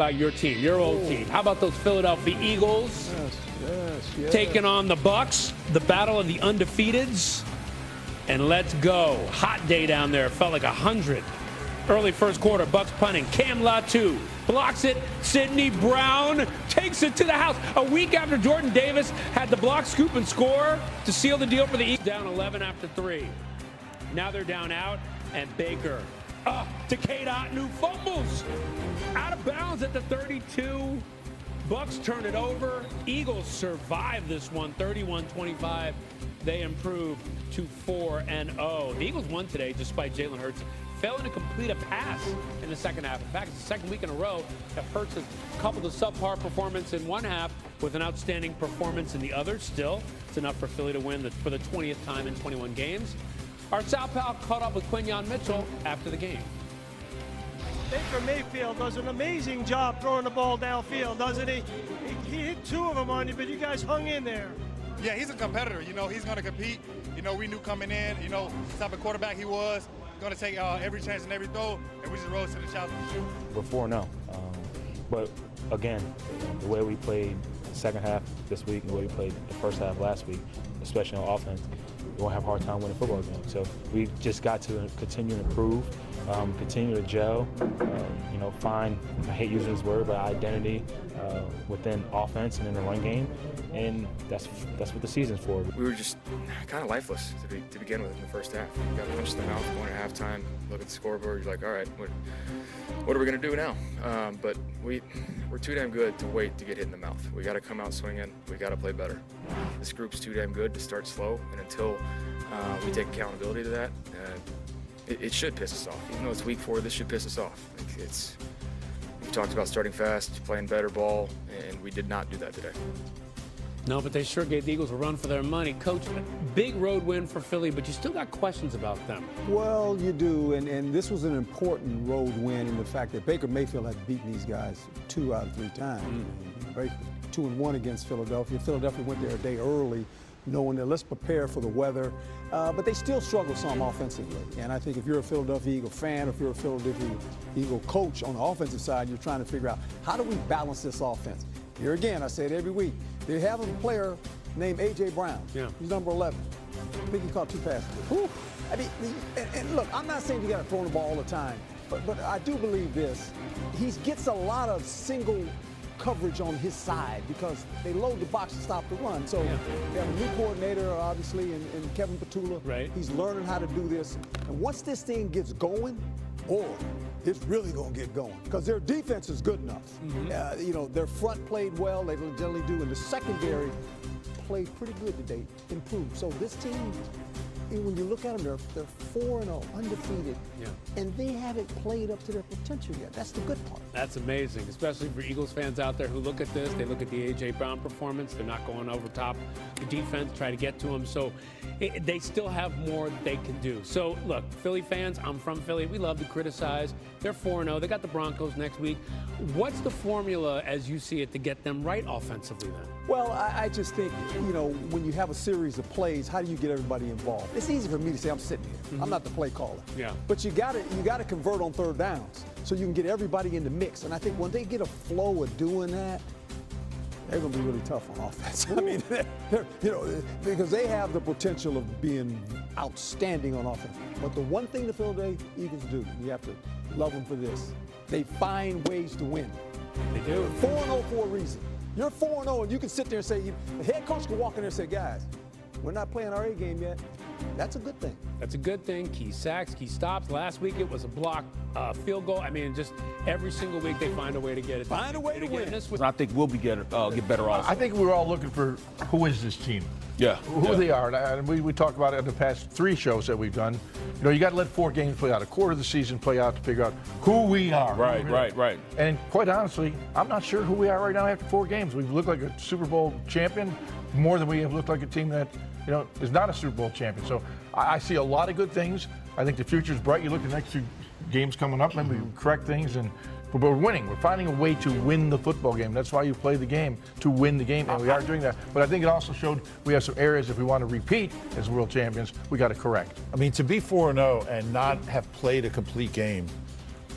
about your team, your old team. How about those Philadelphia Eagles Yes. taking on the Bucs, the battle of the undefeateds? And let's go. Hot day down there. It felt like 100. Early first quarter, Bucs punting. Cam Latu blocks it. Sidney Brown takes it to the house. A week after Jordan Davis had the block, scoop, and score to seal the deal for the Eagles. Down 11 after 3. Now they're down out, and Baker to Cade Otton, fumbles out of bounds at the 32. Bucs turn it over. Eagles survive this one, 31-25. They improve to 4-0. The Eagles won today despite Jalen Hurts failing to complete a pass in the second half. In fact, it's the second week in a row that Hurts has coupled a subpar performance in one half with an outstanding performance in the other. Still, it's enough for Philly to win for the 20th time in 21 games. Our South Pal caught up with Quinyon Mitchell after the game. Baker Mayfield does an amazing job throwing the ball downfield, doesn't he? He hit 2 of them on you, but you guys hung in there. Yeah, he's a competitor. You know, he's going to compete. You know, we knew coming in, you know, the type of quarterback he was, going to take every chance and every throw, and we just rose to the challenge. We're 4-0. But, again, the way we played the second half this week and the way we played the first half last week, especially on offense, we're going to have a hard time winning football games. So we just got to continue to improve, continue to gel, you know, find, I hate using this word, but identity within offense and in the run game. And that's what the season's for. We were just kind of lifeless to begin with in the first half. We got punched in the mouth going at halftime, look at the scoreboard, you're like, all right, what are we going to do now? But we're too damn good to wait to get hit in the mouth. We got to come out swinging. We got to play better. This group's too damn good to start slow, and until we take accountability to that, it should piss us off. Even though it's week 4, this should piss us off. We talked about starting fast, playing better ball, and we did not do that today. No, but they sure gave the Eagles a run for their money. Coach, big road win for Philly, but you still got questions about them. Well, you do, and this was an important road win in the fact that Baker Mayfield had beaten these guys 2 out of 3 times. 2-1 against Philadelphia. Philadelphia went there a day early, knowing that let's prepare for the weather. But they still struggle some offensively. And I think if you're a Philadelphia Eagle fan, or if you're a Philadelphia Eagle coach on the offensive side, you're trying to figure out how do we balance this offense. Here again, I say it every week. They have a player named A.J. Brown. Yeah. He's number 11. I think he caught 2 passes. Whew. I mean, and look, I'm not saying you got to throw the ball all the time, but I do believe this. He gets a lot of single coverage on his side because they load the box to stop the run. So they have a new coordinator, obviously, in Kevin Petula. Right. He's learning how to do this. And once this thing gets going, boy, it's really going to get going because their defense is good enough. You know, their front played well. They generally do. And the secondary played pretty good today, improved. So this team, when you look at them, they're 4-0, undefeated. Yeah. And they haven't played up to their potential yet. That's the good part. That's amazing, especially for Eagles fans out there who look at this. They look at the A.J. Brown performance. They're not going over top the defense, try to get to him. So they still have more they can do. So, look, Philly fans, I'm from Philly. We love to criticize. They're 4-0. They got the Broncos next week. What's the formula, as you see it, to get them right offensively then? Well, I just think, you know, when you have a series of plays, how do you get everybody involved? It's easy for me to say I'm sitting here. I'm not the play caller. Yeah. But you got to convert on 3rd downs so you can get everybody in the mix. And I think when they get a flow of doing that, they're going to be really tough on offense. I mean, you know, because they have the potential of being outstanding on offense. But the one thing the Philadelphia Eagles do, you have to love them for this, they find ways to win. They do. 4-0 for a reason. You're 4-0, and you can sit there and say, the head coach can walk in there and say, guys, we're not playing our A game yet. That's a good thing. That's a good thing. Key sacks, key stops. Last week it was a block field goal. I mean, just every single week they find a way to get it. Find a way to win. I think we'll get better also. I think we're all looking for who is this team. Yeah. Who they are. And we talked about it in the past 3 shows that we've done. You know, you got to let 4 games play out, a quarter of the season play out to figure out who we are. Right. And quite honestly, I'm not sure who we are right now after 4 games. We've looked like a Super Bowl champion more than we have looked like a team that, you know, is not a Super Bowl champion. So I see a lot of good things. I think the future is bright. You look at the next 2 games coming up, maybe we correct things, but we're winning. We're finding a way to win the football game. That's why you play the game, to win the game, and we are doing that. But I think it also showed we have some areas, if we want to repeat as world champions, we got to correct. I mean, to be 4-0 and not have played a complete game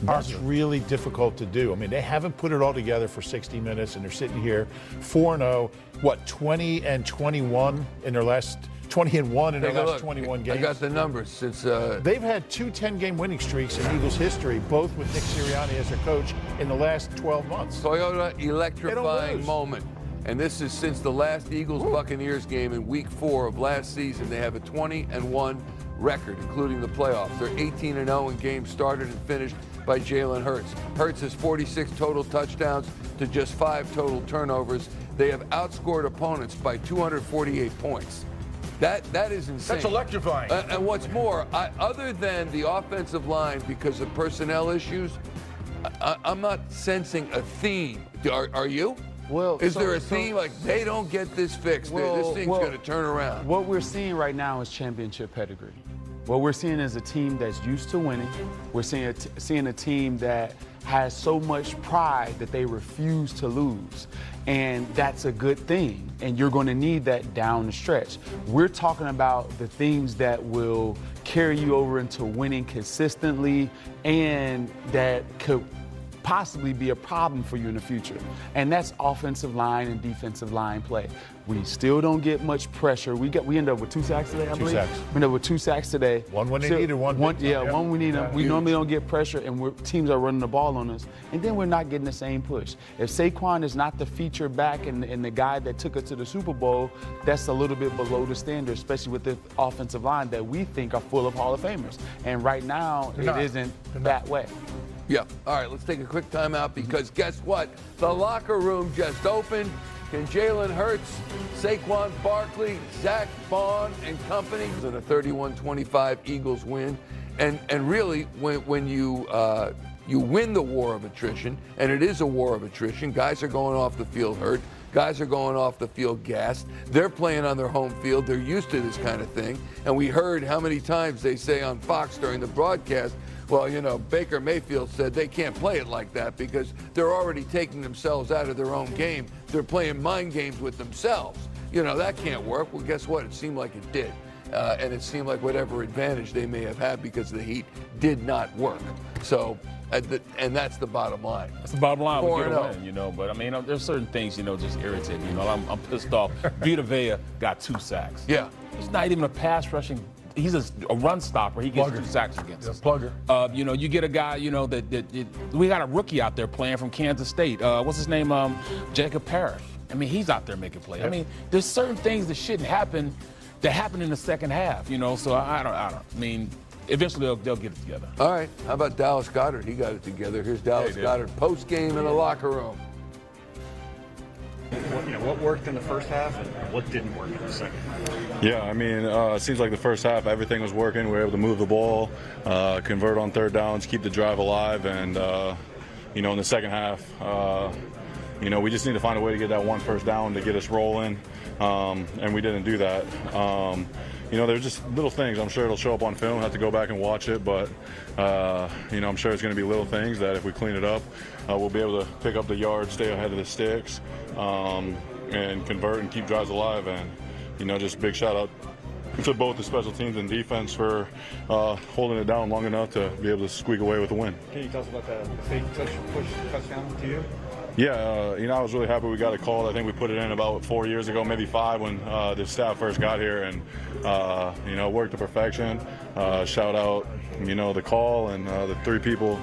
That's really difficult to do. I mean, they haven't put it all together for 60 minutes, and they're sitting here 4-0, 20-21 in their last 20-1 in their last 21 games. I got the numbers since they've had 2 10-game winning streaks in Eagles history, both with Nick Sirianni as their coach in the last 12 months. Toyota electrifying moment. And this is since the last Eagles-Buccaneers game in Week 4 of last season. They have a 20-1 record, including the playoffs. They're 18-0 in games started and finished by Jalen Hurts. Hurts has 46 total touchdowns to just 5 total turnovers. They have outscored opponents by 248 points. That is insane. That's electrifying. And what's more, other than the offensive line because of personnel issues, I'm not sensing a theme. Are you? Well, is there a theme like they don't get this fixed? This thing's going to turn around. What we're seeing right now is championship pedigree. What we're seeing is a team that's used to winning. We're seeing a team that has so much pride that they refuse to lose. And that's a good thing. And you're going to need that down the stretch. We're talking about the things that will carry you over into winning consistently and that could possibly be a problem for you in the future. And that's offensive line and defensive line play. We still don't get much pressure. We end up with 2 sacks today, I believe. 2 sacks. We end up with 2 sacks today. One when they needed one. One we need them. We normally don't get pressure, and teams are running the ball on us. And then we're not getting the same push. If Saquon is not the feature back and the guy that took us to the Super Bowl, that's a little bit below the standard, especially with the offensive line that we think are full of Hall of Famers. And right now, it isn't that way. Yeah. All right, let's take a quick timeout because guess what? The locker room just opened. Can Jalen Hurts, Saquon Barkley, Zach Bond, and company in a 31-25 Eagles win? And really, when you win the war of attrition, and it is a war of attrition, guys are going off the field hurt. Guys are going off the field gassed. They're playing on their home field. They're used to this kind of thing. And we heard how many times they say on Fox during the broadcast, well, you know, Baker Mayfield said they can't play it like that because they're already taking themselves out of their own game. They're playing mind games with themselves. You know, that can't work. Well, guess what? It seemed like it did. And it seemed like whatever advantage they may have had because the heat did not work. So, and that's the bottom line. That's the bottom line. We get a 4-0. win, you know. But I mean, there's certain things, you know, just irritate me. You know, I'm pissed off. Vita Vea got 2 sacks. Yeah. He's not even a pass rushing. He's a run stopper. He gets 2 sacks against us. Plugger. You know, you get a guy, you know, that we got a rookie out there playing from Kansas State. What's his name? Jacob Parrish. I mean, he's out there making plays. Yep. I mean, there's certain things that shouldn't happen that happen in the second half, you know. So I don't. I mean, eventually they'll get it together. All right. How about Dallas Goedert? He got it together. Here's Dallas Goedert post game in the locker room. What worked in the first half and what didn't work in the second? Yeah, I mean, it seems like the first half everything was working. We were able to move the ball, convert on third downs, keep the drive alive, and you know, in the second half, you know, we just need to find a way to get that 1 first down to get us rolling, and we didn't do that. You know, there's just little things. I'm sure it'll show up on film. I'll have to go back and watch it, but you know, I'm sure it's going to be little things that if we clean it up, we'll be able to pick up the yards, stay ahead of the sticks, and convert and keep drives alive. And you know, just big shout out to both the special teams and defense for holding it down long enough to be able to squeak away with a win. Can you tell us about the fake push touchdown to you? Yeah, you know, I was really happy we got it called. I think we put it in about 4 years ago, maybe 5, when the staff first got here, and you know, worked to perfection. Shout out, you know, the call and the 3 people,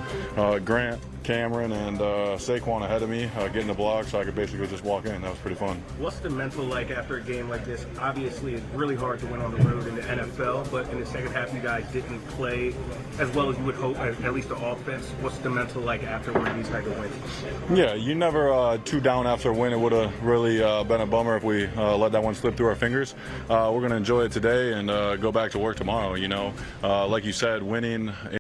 Grant, Cameron, and Saquon ahead of me, getting the block, so I could basically just walk in. That was pretty fun. What's the mental like after a game like this? Obviously, it's really hard to win on the road in the NFL, but in the second half, you guys didn't play as well as you would hope, at least the offense. What's the mental like after one of these type of wins? Yeah, you never 2 down after a win. It would have really been a bummer if we let that one slip through our fingers. We're going to enjoy it today and go back to work tomorrow. You know, like you said, winning